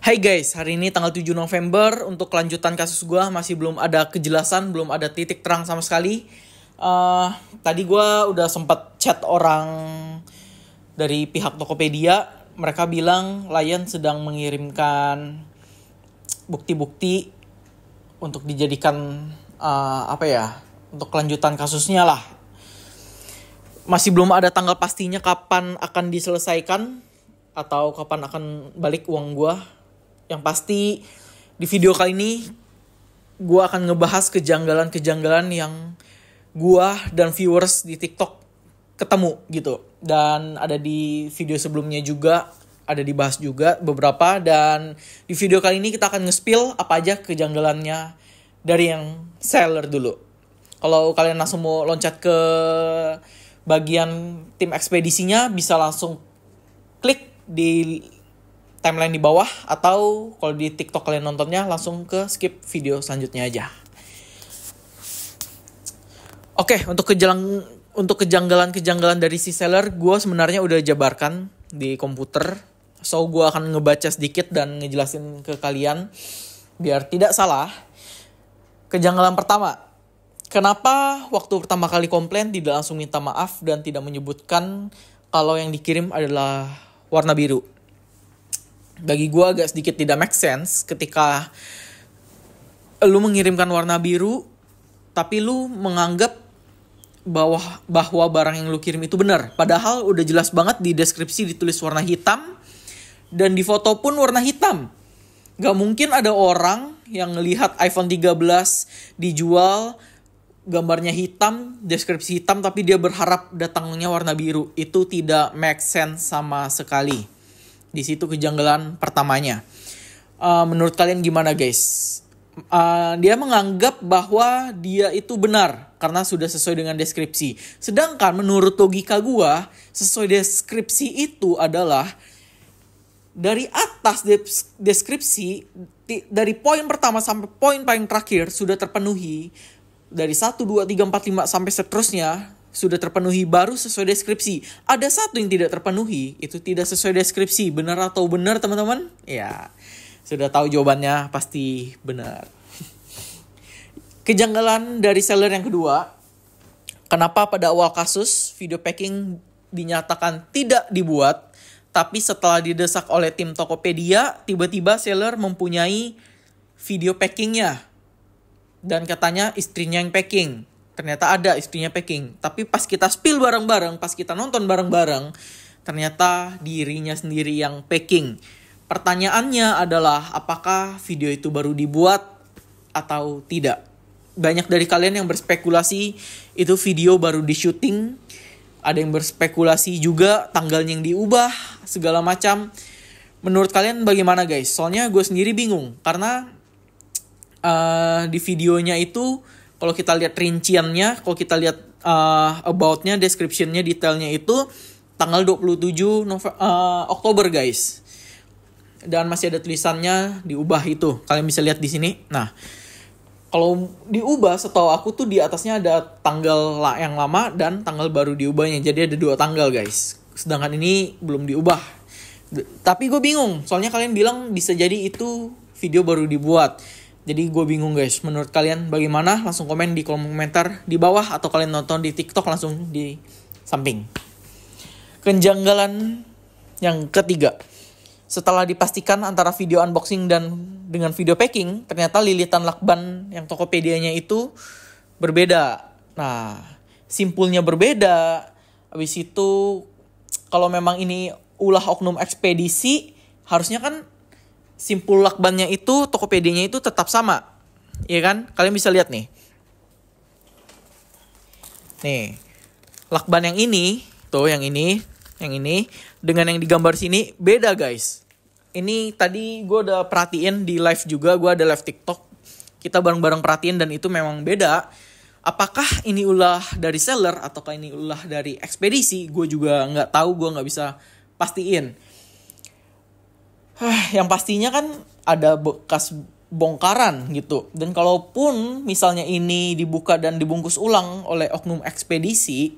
Hai guys, hari ini tanggal 7 November. Untuk kelanjutan kasus gue masih belum ada kejelasan, belum ada titik terang sama sekali. Tadi gue udah sempat chat orang dari pihak Tokopedia. Mereka bilang Lion sedang mengirimkan bukti-bukti untuk dijadikan untuk kelanjutan kasusnya lah. Masih belum ada tanggal pastinya kapan akan diselesaikan atau kapan akan balik uang gue. Yang pasti di video kali ini gue akan ngebahas kejanggalan-kejanggalan yang gue dan viewers di TikTok ketemu gitu. Dan ada di video sebelumnya juga, ada dibahas juga beberapa. Dan di video kali ini kita akan nge-spill apa aja kejanggalannya dari yang seller dulu. Kalau kalian langsung mau loncat ke bagian tim ekspedisinya, bisa langsung klik di timeline di bawah, atau kalau di TikTok kalian nontonnya langsung ke skip video selanjutnya aja. Oke, untuk kejanggalan-kejanggalan dari si seller, gue sebenarnya udah jabarkan di komputer. So, gue akan ngebaca sedikit dan ngejelasin ke kalian biar tidak salah. Kejanggalan pertama, kenapa waktu pertama kali komplain tidak langsung minta maaf dan tidak menyebutkan kalau yang dikirim adalah warna biru? Bagi gue agak sedikit tidak make sense ketika lu mengirimkan warna biru tapi lu menganggap bahwa barang yang lu kirim itu benar. Padahal udah jelas banget di deskripsi ditulis warna hitam dan di foto pun warna hitam. Gak mungkin ada orang yang ngelihat iPhone 13 dijual gambarnya hitam, deskripsi hitam, tapi dia berharap datangnya warna biru. Itu tidak make sense sama sekali. Di situ kejanggalan pertamanya. Menurut kalian gimana guys? Dia menganggap bahwa dia itu benar karena sudah sesuai dengan deskripsi. Sedangkan menurut logika gua, sesuai deskripsi itu adalah dari atas deskripsi, dari poin pertama sampai poin paling terakhir sudah terpenuhi. Dari 1, 2, 3, 4, 5 sampai seterusnya sudah terpenuhi, baru sesuai deskripsi. Ada satu yang tidak terpenuhi, itu tidak sesuai deskripsi. Benar atau benar teman-teman? Ya, sudah tahu jawabannya, pasti benar. Kejanggalan dari seller yang kedua, kenapa pada awal kasus video packing dinyatakan tidak dibuat, tapi setelah didesak oleh tim Tokopedia, tiba-tiba seller mempunyai video packingnya. Dan katanya istrinya yang packing. Ternyata ada istrinya packing. Tapi pas kita spill bareng-bareng, pas kita nonton bareng-bareng, ternyata dirinya sendiri yang packing. Pertanyaannya adalah apakah video itu baru dibuat atau tidak? Banyak dari kalian yang berspekulasi itu video baru di syuting. Ada yang berspekulasi juga tanggalnya yang diubah, segala macam. Menurut kalian bagaimana guys? Soalnya gue sendiri bingung. Karena di videonya itu, kalau kita lihat rinciannya, kalau kita lihat about-nya, description-nya, detailnya itu tanggal 27 Oktober guys. Dan masih ada tulisannya diubah itu. Kalian bisa lihat di sini. Nah, kalau diubah setahu aku tuh di atasnya ada tanggal yang lama dan tanggal baru diubahnya. Jadi ada 2 tanggal guys. Sedangkan ini belum diubah. Tapi gue bingung. Soalnya kalian bilang bisa jadi itu video baru dibuat. Jadi gue bingung guys, menurut kalian bagaimana? Langsung komen di kolom komentar di bawah, atau kalian nonton di TikTok langsung di samping. Kejanggalan yang ketiga, setelah dipastikan antara video unboxing dan dengan video packing, ternyata lilitan lakban yang Tokopedia-nya itu berbeda. Nah, simpulnya berbeda. Habis itu, kalau memang ini ulah oknum ekspedisi, harusnya kan simpul lakbannya itu, Tokopedia-nya itu tetap sama. Iya kan? Kalian bisa lihat nih. Nih. Lakban yang ini, tuh yang ini dengan yang digambar sini beda, guys. Ini tadi gue udah perhatiin di live juga, gue ada live TikTok. Kita bareng-bareng perhatiin dan itu memang beda. Apakah ini ulah dari seller ataukah ini ulah dari ekspedisi? Gue juga nggak tahu, gue nggak bisa pastiin. Yang pastinya kan ada bekas bongkaran gitu. Dan kalaupun misalnya ini dibuka dan dibungkus ulang oleh oknum ekspedisi,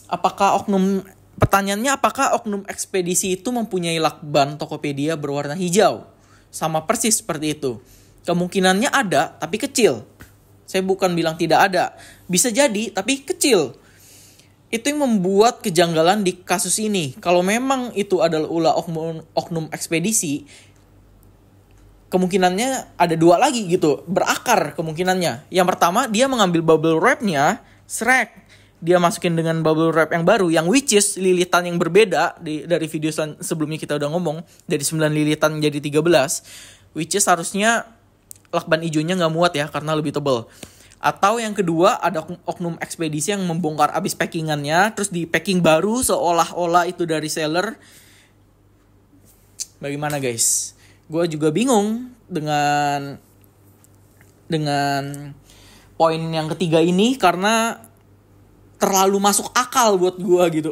apakah oknum Pertanyaannya, apakah oknum ekspedisi itu mempunyai lakban Tokopedia berwarna hijau? Sama persis seperti itu. Kemungkinannya ada, tapi kecil. Saya bukan bilang tidak ada. Bisa jadi, tapi kecil. Itu yang membuat kejanggalan di kasus ini. Kalau memang itu adalah ulah oknum ekspedisi, kemungkinannya ada dua lagi gitu. Berakar kemungkinannya. Yang pertama, dia mengambil bubble wrap-nya, Shrek. Dia masukin dengan bubble wrap yang baru, yang which is lilitan yang berbeda dari video sebelumnya kita udah ngomong. Dari 9 lilitan jadi 13. Which is harusnya lakban hijaunya nggak muat ya, karena lebih tebal. Atau yang kedua, ada oknum ekspedisi yang membongkar abis packingannya, terus di packing baru seolah-olah itu dari seller. Bagaimana guys? Gue juga bingung dengan poin yang ketiga ini, karena terlalu masuk akal buat gue gitu.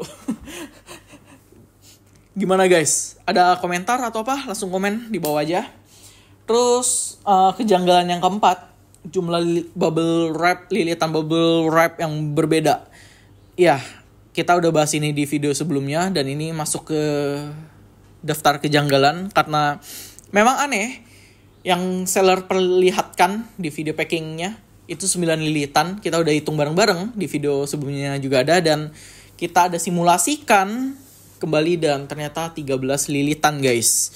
Gimana guys? Ada komentar atau apa? Langsung komen di bawah aja. Terus kejanggalan yang keempat, jumlah lilitan bubble wrap yang berbeda. Ya, kita udah bahas ini di video sebelumnya, dan ini masuk ke daftar kejanggalan karena memang aneh. Yang seller perlihatkan di video packingnya itu 9 lilitan. Kita udah hitung bareng-bareng, di video sebelumnya juga ada, dan kita ada simulasikan kembali dan ternyata 13 lilitan guys.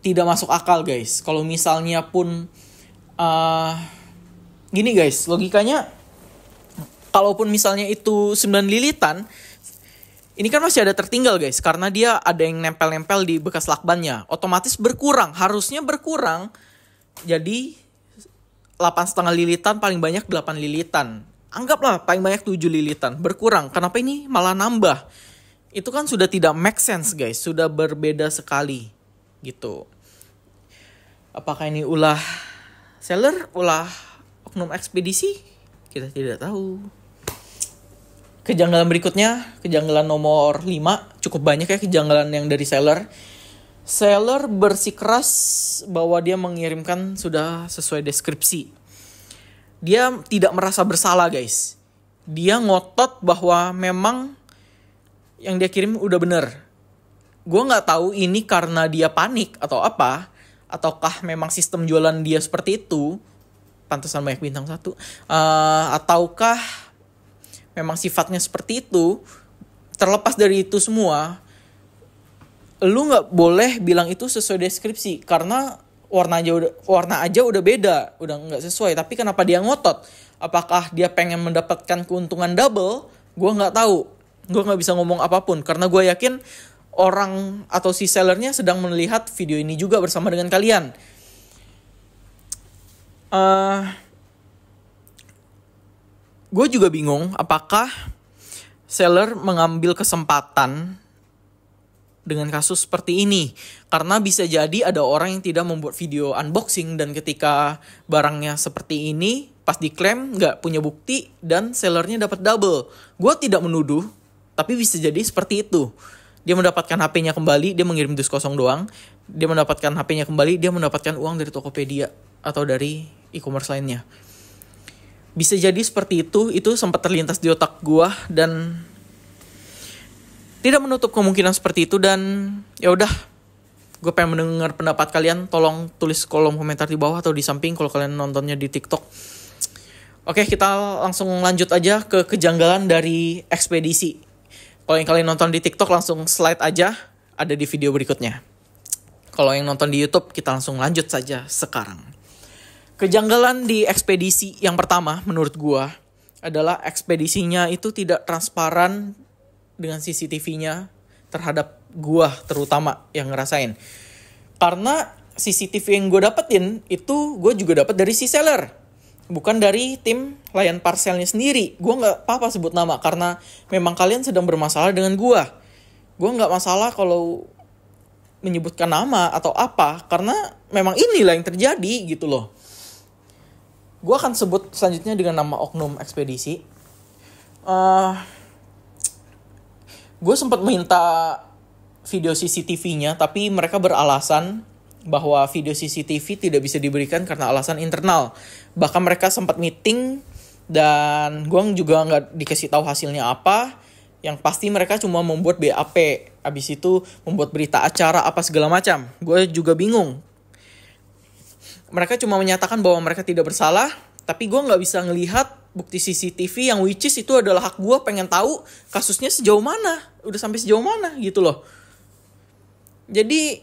Tidak masuk akal guys. Kalau misalnya pun gini guys, logikanya kalaupun misalnya itu 9 lilitan, ini kan masih ada tertinggal guys, karena dia ada yang nempel-nempel di bekas lakbannya. Otomatis berkurang, harusnya berkurang. Jadi 8,5 lilitan, paling banyak 8 lilitan. Anggaplah paling banyak 7 lilitan. Berkurang, kenapa ini malah nambah? Itu kan sudah tidak make sense guys, sudah berbeda sekali gitu. Apakah ini ulah seller, ulah oknum ekspedisi? Kita tidak tahu. Kejanggalan berikutnya, kejanggalan nomor 5. Cukup banyak ya kejanggalan yang dari seller. Seller bersikeras bahwa dia mengirimkan sudah sesuai deskripsi. Dia tidak merasa bersalah guys. Dia ngotot bahwa memang yang dia kirim udah bener. Gue gak tahu ini karena dia panik atau apa, ataukah memang sistem jualan dia seperti itu, pantesan banyak bintang 1, ataukah memang sifatnya seperti itu. Terlepas dari itu semua, lu gak boleh bilang itu sesuai deskripsi, karena warna aja udah beda, udah gak sesuai. Tapi kenapa dia ngotot? Apakah dia pengen mendapatkan keuntungan double? Gue gak tahu. Gue gak bisa ngomong apapun, karena gue yakin orang atau si sellernya sedang melihat video ini juga bersama dengan kalian. Gue juga bingung apakah seller mengambil kesempatan dengan kasus seperti ini. Karena bisa jadi ada orang yang tidak membuat video unboxing, dan ketika barangnya seperti ini, pas diklaim gak punya bukti, dan sellernya dapat double. Gue tidak menuduh, tapi bisa jadi seperti itu. Dia mendapatkan HP-nya kembali, dia mengirim dus kosong doang. Dia mendapatkan HP-nya kembali, dia mendapatkan uang dari Tokopedia atau dari e-commerce lainnya. Bisa jadi seperti itu sempat terlintas di otak gue, dan tidak menutup kemungkinan seperti itu. Dan ya udah, gue pengen mendengar pendapat kalian. Tolong tulis kolom komentar di bawah atau di samping kalau kalian nontonnya di TikTok. Oke, kita langsung lanjut aja ke kejanggalan dari ekspedisi. Kalau yang kalian nonton di TikTok langsung slide aja, ada di video berikutnya. Kalau yang nonton di YouTube, kita langsung lanjut saja sekarang. Kejanggalan di ekspedisi yang pertama menurut gua adalah ekspedisinya itu tidak transparan dengan CCTV-nya terhadap gua terutama yang ngerasain. Karena CCTV yang gua dapetin itu gua juga dapat dari si seller, bukan dari tim layan parcelnya sendiri. Gua nggak apa-apa sebut nama karena memang kalian sedang bermasalah dengan gua. Gua nggak masalah kalau menyebutkan nama atau apa, karena memang inilah yang terjadi gitu loh. Gue akan sebut selanjutnya dengan nama oknum ekspedisi. Gue sempat minta video CCTV-nya, tapi mereka beralasan bahwa video CCTV tidak bisa diberikan karena alasan internal. Bahkan mereka sempat meeting, dan gue juga nggak dikasih tahu hasilnya apa. Yang pasti mereka cuma membuat BAP, habis itu membuat berita acara apa segala macam. Gue juga bingung. Mereka cuma menyatakan bahwa mereka tidak bersalah, tapi gue nggak bisa ngelihat bukti CCTV yang which is itu adalah hak gue pengen tahu kasusnya sejauh mana, udah sampai sejauh mana gitu loh. Jadi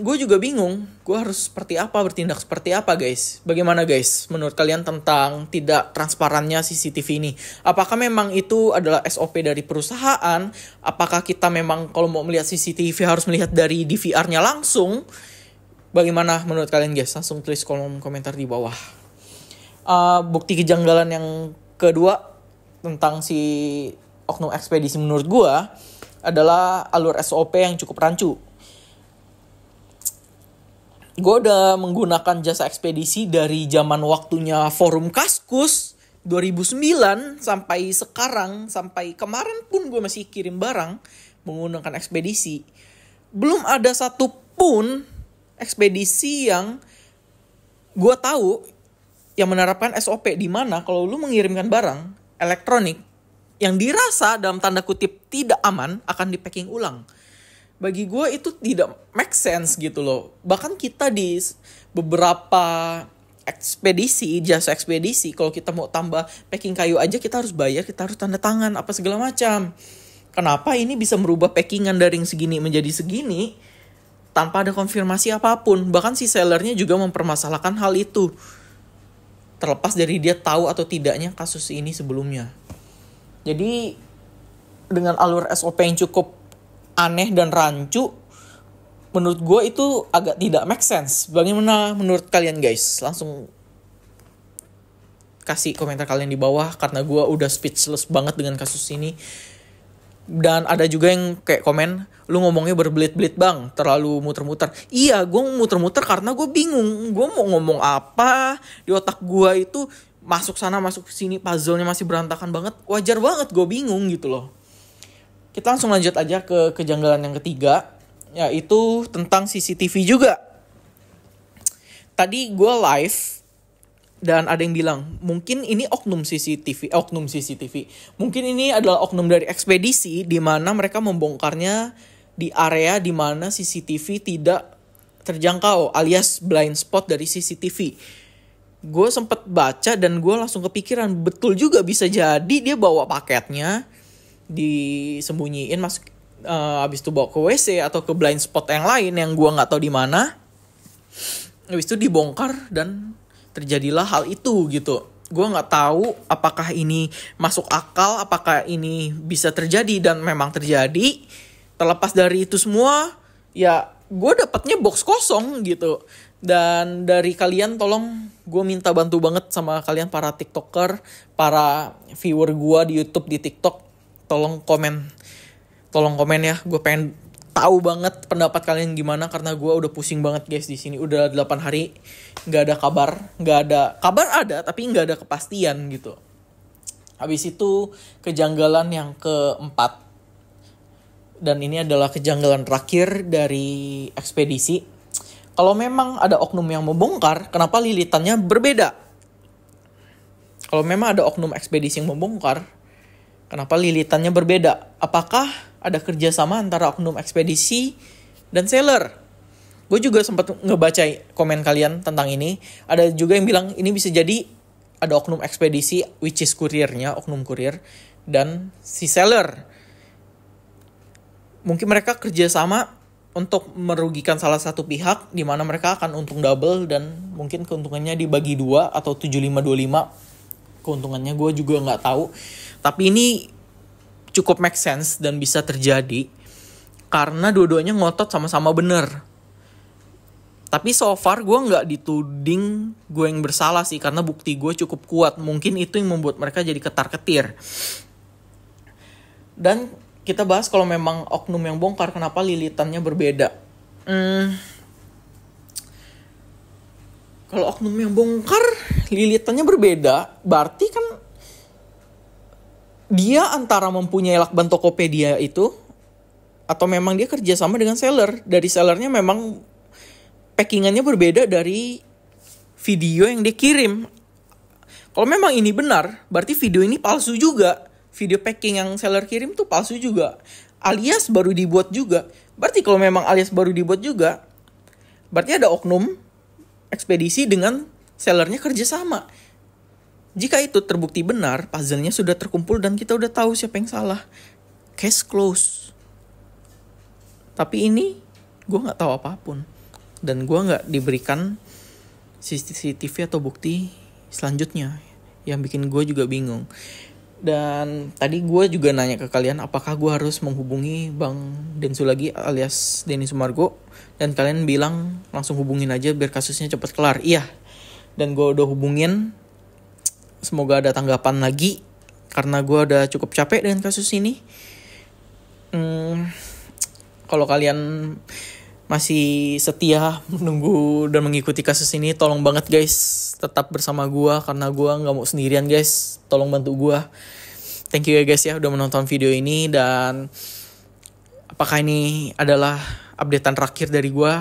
gue juga bingung, gue harus seperti apa, bertindak seperti apa guys. Bagaimana guys menurut kalian tentang tidak transparannya CCTV ini? Apakah memang itu adalah SOP dari perusahaan? Apakah kita memang kalau mau melihat CCTV harus melihat dari DVR-nya langsung? Bagaimana menurut kalian guys? Langsung tulis kolom komentar di bawah. Bukti kejanggalan yang kedua tentang si oknum ekspedisi menurut gue adalah alur SOP yang cukup rancu. Gue udah menggunakan jasa ekspedisi dari zaman waktunya Forum Kaskus 2009 sampai sekarang, sampai kemarin pun gue masih kirim barang menggunakan ekspedisi. Belum ada satupun ekspedisi yang gue tahu yang menerapkan SOP di mana kalau lu mengirimkan barang elektronik yang dirasa dalam tanda kutip tidak aman akan di packing ulang. Bagi gue itu tidak make sense gitu loh. Bahkan kita di beberapa ekspedisi, jasa ekspedisi, kalau kita mau tambah packing kayu aja kita harus bayar, kita harus tanda tangan apa segala macam. Kenapa ini bisa merubah packingan dari yang segini menjadi segini tanpa ada konfirmasi apapun? Bahkan si sellernya juga mempermasalahkan hal itu, terlepas dari dia tahu atau tidaknya kasus ini sebelumnya. Jadi dengan alur SOP yang cukup aneh dan rancu, menurut gue itu agak tidak make sense. Bagaimana menurut kalian guys? Langsung kasih komentar kalian di bawah, karena gue udah speechless banget dengan kasus ini. Dan ada juga yang kayak komen, lu ngomongnya berbelit-belit bang, terlalu muter-muter. Iya, gue muter-muter karena gue bingung. Gue mau ngomong apa, di otak gue itu masuk sana, masuk sini, puzzle-nya masih berantakan banget. Wajar banget gue bingung gitu loh. Kita langsung lanjut aja ke kejanggalan yang ketiga, yaitu tentang CCTV juga. Tadi gue live dan ada yang bilang, mungkin ini oknum CCTV. Mungkin ini adalah oknum dari ekspedisi di mana mereka membongkarnya di area di mana CCTV tidak terjangkau, alias blind spot dari CCTV. Gue sempet baca dan gue langsung kepikiran, betul juga bisa jadi dia bawa paketnya, disembunyiin masuk, habis itu bawa ke WC atau ke blind spot yang lain yang gue nggak tahu di mana. Habis itu dibongkar dan terjadilah hal itu gitu. Gue nggak tahu apakah ini masuk akal, apakah ini bisa terjadi, dan memang terjadi. Terlepas dari itu semua, ya gue dapatnya box kosong gitu. Dan dari kalian tolong, gue minta bantu banget sama kalian para TikToker, para viewer gue di YouTube, di TikTok, tolong komen ya. Gue pengen tahu banget pendapat kalian gimana, karena gue udah pusing banget guys di sini. Udah 8 hari nggak ada kabar, ada tapi nggak ada kepastian gitu. Habis itu kejanggalan yang keempat, dan ini adalah kejanggalan terakhir dari ekspedisi. Kalau memang ada oknum yang membongkar, kenapa lilitannya berbeda? Kalau memang ada oknum ekspedisi yang membongkar, kenapa lilitannya berbeda? Apakah ada kerjasama antara oknum ekspedisi dan seller? Gue juga sempat ngebaca komen kalian tentang ini. Ada juga yang bilang ini bisa jadi ada oknum ekspedisi, which is kurirnya, oknum kurir, dan si seller. Mungkin mereka kerjasama untuk merugikan salah satu pihak, di mana mereka akan untung double, dan mungkin keuntungannya dibagi 2 atau 75-25. Keuntungannya gue juga nggak tahu. Tapi ini cukup make sense dan bisa terjadi karena dua-duanya ngotot sama-sama bener. Tapi so far gue nggak dituding gue yang bersalah sih, karena bukti gue cukup kuat. Mungkin itu yang membuat mereka jadi ketar-ketir. Dan kita bahas kalau memang oknum yang bongkar, kenapa lilitannya berbeda. Kalau oknum yang bongkar lilitannya berbeda, berarti kan dia antara mempunyai lakban Tokopedia itu, atau memang dia kerjasama dengan seller. Dari sellernya memang packingannya berbeda dari video yang dia kirim. Kalau memang ini benar, berarti video ini palsu juga. video packing yang seller kirim tuh palsu juga, alias baru dibuat juga. Berarti kalau memang alias baru dibuat juga, berarti ada oknum ekspedisi dengan sellernya kerja sama. Jika itu terbukti benar, puzzle-nya sudah terkumpul dan kita udah tahu siapa yang salah. Case close. Tapi ini gue nggak tahu apapun, dan gue nggak diberikan CCTV atau bukti selanjutnya, yang bikin gue juga bingung. Dan tadi gue juga nanya ke kalian, apakah gue harus menghubungi Bang Densu lagi alias Denny Sumargo, dan kalian bilang langsung hubungin aja biar kasusnya cepat kelar. Iya, dan gue udah hubungin. Semoga ada tanggapan lagi, karena gue udah cukup capek dengan kasus ini. Kalau kalian masih setia menunggu dan mengikuti kasus ini, tolong banget guys, tetap bersama gue, karena gue gak mau sendirian guys. Tolong bantu gue. Thank you ya guys ya udah menonton video ini. Dan apakah ini adalah updatean terakhir dari gue,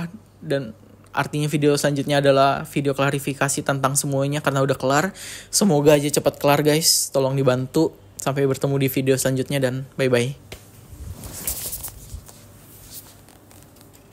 dan artinya video selanjutnya adalah video klarifikasi tentang semuanya karena udah kelar. Semoga aja cepat kelar guys, tolong dibantu. Sampai bertemu di video selanjutnya dan bye bye.